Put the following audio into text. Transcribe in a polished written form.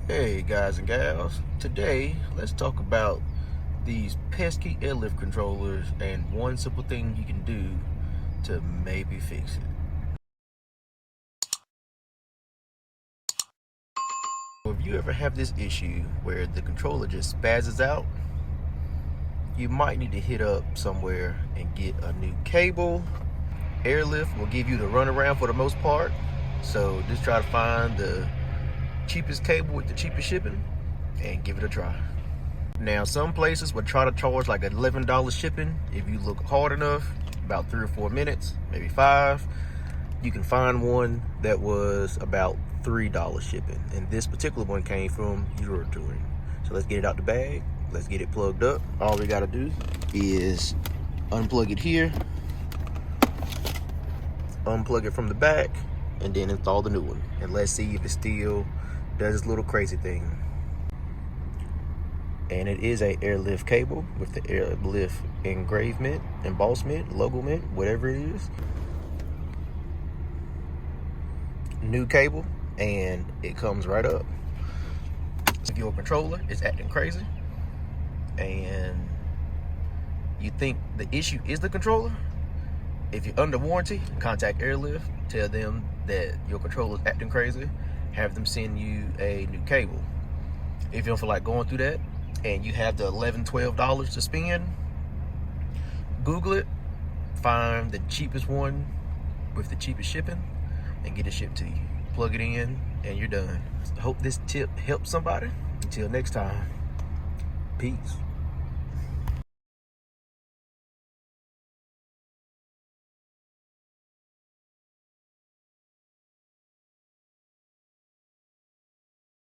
Hey guys and gals, today let's talk about these pesky airlift controllers and one simple thing you can do to maybe fix it. If you ever have this issue where the controller just spazzes out, you might need to hit up somewhere and get a new cable. Airlift will give you the runaround for the most part, so just try to find the cheapest cable with the cheapest shipping and give it a try. Now, some places would try to charge like $11 shipping if you look hard enough, about 3 or 4 minutes, maybe 5. You can find one that was about $3 shipping, and this particular one came from Europe. So let's get it out the bag, let's get it plugged up. All we gotta do is unplug it here, unplug it from the back, and then install the new one, and let's see if it still does this little crazy thing. And it is a airlift cable with the airlift engravement, embossment, logament, whatever it is. New cable, and it comes right up. If your controller is acting crazy and you think the issue is the controller, if you're under warranty, contact Airlift, tell them that your controller is acting crazy, have them send you a new cable. If you don't feel like going through that and you have the $11, $12 to spend, Google it, find the cheapest one with the cheapest shipping, and get it shipped to you. Plug it in, and you're done. Hope this tip helps somebody. Until next time, peace.